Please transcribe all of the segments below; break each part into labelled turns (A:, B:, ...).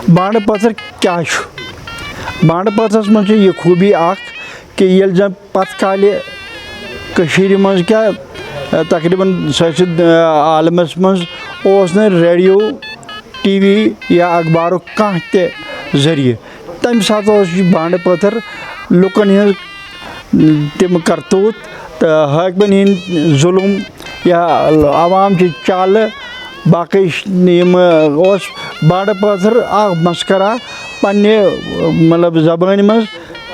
A: Bond पत्थर क्या bond पत्थरस मज यह खूबी कि ये जन पत काले मज क्या तकरीबन सैसिद आलमस मज रेडियो टीवी या अखबार कह जरिए तम सात बांड पत्थर लुकन तम करतूत तो हाकमन हंद जुल्म या आवाम की चाल बाकी बांड पत्थर मस्करा पन्ने मतलब जबान मज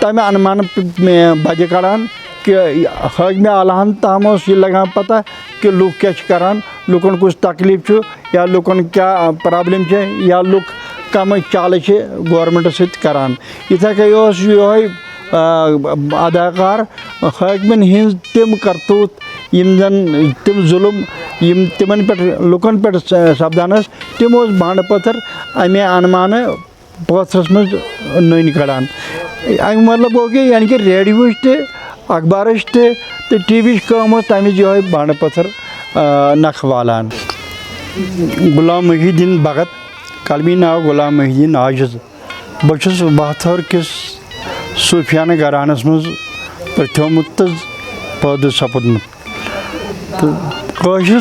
A: तमें अनुमान बजे कड़ान कि हाकम आलाहन ताम यह लगान पता कि लुक क्या करान लुकन कुछ तकलीफ या लुकन क्या प्रॉब्लम या लुक कम चाल गवर्नमेंट सरान इथे कई अदाकार हाकमन हंज तम करतूत जन तम जुल्म तिमन पे लुकन पे सपदान तम बांड पत्थर अमे अनुमान पत्थरस मज नन कड़ान अम मतलब गो कि यानी कि रेडियो अखबार तो टीवी कम तमिज ये बांड पत्थर नख वालान। गुलाम मोहिउद्दीन भगत कलमी नाव गुलाम मोहिउद्दीन आजिज बस पाथर किस सूफियाना घरानस मज पथ्योमुत तो पैदा सपदमुत तो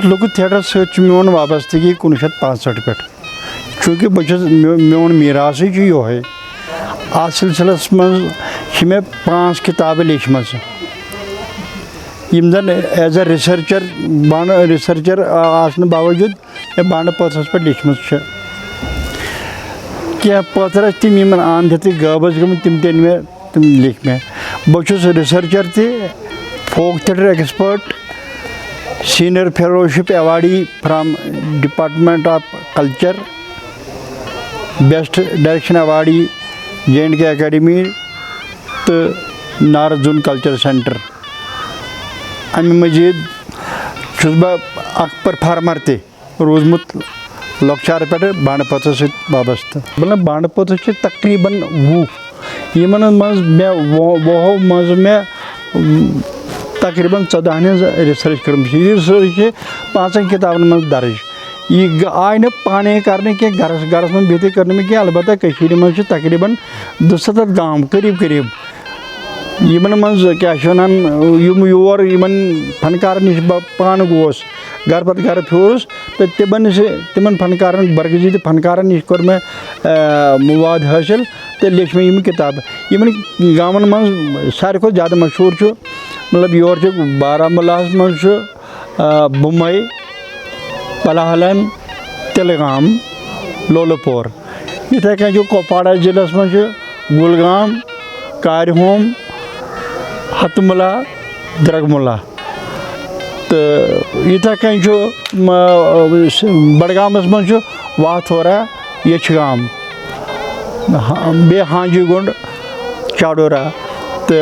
A: लुक थिएटर सोन वाबस्तगी 1965 पे चूँकि बस मोन मीरास ये अत सिलसिलस मज मे 5 किताबें लिखम जन एज ए रिसर्चर बांड रिसर्चर आसन बावजूद मे बांड पत्थरस पे लिखम क्या पत्थर तम आंध गाबस गम तम लिख मे बस researcher folk theatre expert senior fellowship awardee from department of culture best direction awardee J&K academy तो नारजुन कल्चर सेंटर अमे मजीद परफार्मर तूजमुत लॉकचार पे बांड पत्थर सत वाबस्त मतलब बांड पत्थर तकरीबन 20 यमन मज मे 20 मज मे तकरीबन 14 रिसर्च कर रिसर्च 5 किताबन मज दर्ज यह आय न पाने करने के गरस में बेहतर करने में क्या अलबत्ता मज तकरीबन 270 गांव करीब करीब यमन मज क्या योर फनकार नश पान गोस घर पत घर फ्योरस तो तिमन फनकार बरगजी फनकार नश कोर मे मवाद हासिल तो लिख मे यम किताब यमन गाँवन मज सारे खुद ज़्यादा मशहूर मतलब योर बारामूलास मज बुमई पलाहलन तिलगाम लोलपोर इथे कन कुपवाड़ा जिलस मज गुलगाम कारहोम हतमुला द्रगमुला तो इथे कन बडगामस मज वाथोरा यछगाम बे हाजी गुंड चाडोरा तो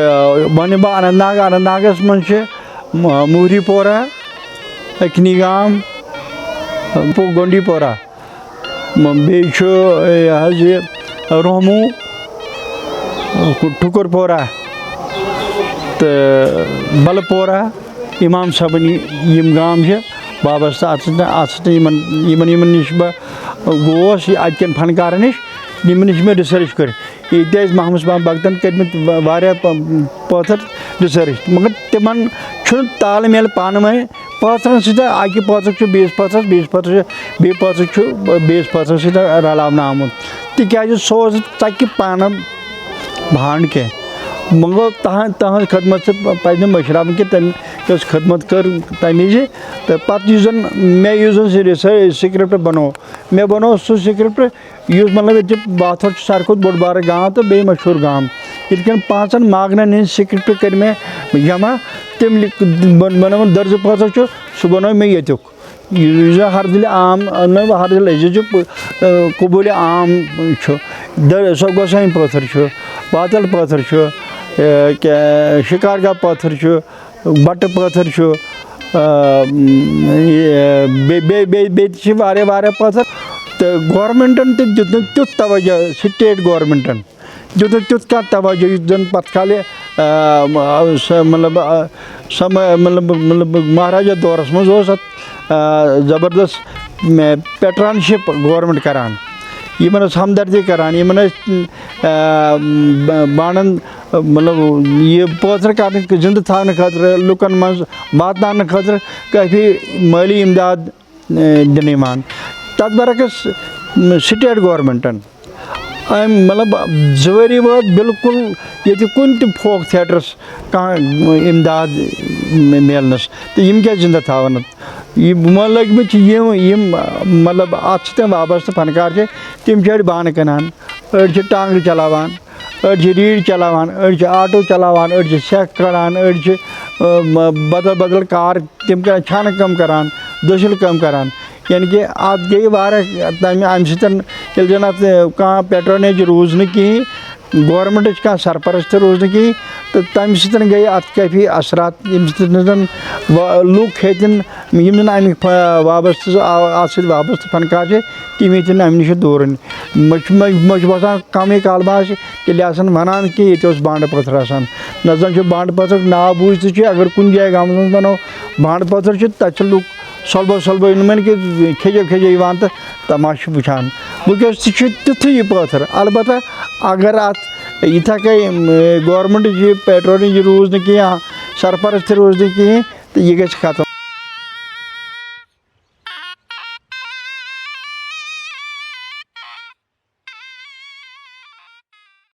A: वन बह अनंतनागस मज मुहरीपोरा अकनीगाम गोंडीपोरा बे रोहमू ठुकुरपोरा तो बलपोरा इमाम सबनी यम गाम वाबस्ता अत नश बह गोस अतन फनकार नश नश मे रिसर्च कर ये मोहम्मद भगतन कर पत्थर रिसर्च मगर तिमन तालमेल पान में पत्थर सत अकि पत्थर बेस पत्थर बेस पत्थर बे पत्थर बेस पत्थर सत रलावन आमुत तिक सो चक पान भांड कह मगर तहज खदमत से पज मशरावन कि तम खदमत कर तमिज तो पन मे रिसर्च स्क्रिप्ट बनो मे बनो सह स्क्रिप्ट मतलब ये बाथर सारे खुद बोड़ बार गाँव तो बे मशहूर गाँव ये 5 मागनन हंद स्क्रिप्ट कर मे जमा तम बनो दर्ज पत्थर सह बनो मे युक हरदिल आम हरदिल अजीज कबूल आम सो गोसाई पत्थर पातल पत्थर क्या शिकारगा पत्थर बट पत्थर बे पत्थर तो गवर्नमेंटन तुत तवज्जो स्टेट गवर्नमेंटन तुत कह तवज्जो जन पत काले मतलब महाराजा दौरस मज जबरदस्त पैट्रनशिप गवर्नमेंट करान यमन हमदर्दी करान यमन बाणन मतलब ये पथर कर जिंद थाने खतर लुकन मज वातान खतर काफ़ी माली इमदाद दिन तथ बरकस स्टेट गवर्नमेंटन मतलब जवरी वाद बिल्कुल ये कुन फोक थिएटर्स कह इमदाद मिलनस तो यम क्या जिंदा थावन मन लग मतलब अत वाबस्त फनकार तम बान कनान अड़ टांग चलावान अड़ रीढ़ चलावान अड़ आटो चलावान अड़ सेख कड़ान अड़ बदल बदल कार तम कर छान कम करान दसिल कम करान यानी कि अत गई वारिया तम अम सजन अत कह पेट्रोनेज रूज न कहीं गवर्नमेंट कह सरपरस्त रूज न कहीं तो तम सतन गई अत काफ़ी असरात यम लूक हेतन यम अम वाबस्त वाबस्त फनकार तम हेतन अम नश दूर मे बसान कम काल तेल वनान कि ये बांड पत्थर आसान न जन बांड पत्थर नाव बूझ अगर कुछ जाए गाँव में वनो बांड पत्थर तक लूक सलबो सलबो इन कि खेजो खेजो तो तमाश वुचान वस तिथु यह पत्थर अलबत् अगर अत इथा गवर्नमेंट पेट्रोल रूज न कहीं सरपरस्त रूज न कहीं तो यह गि खत्म।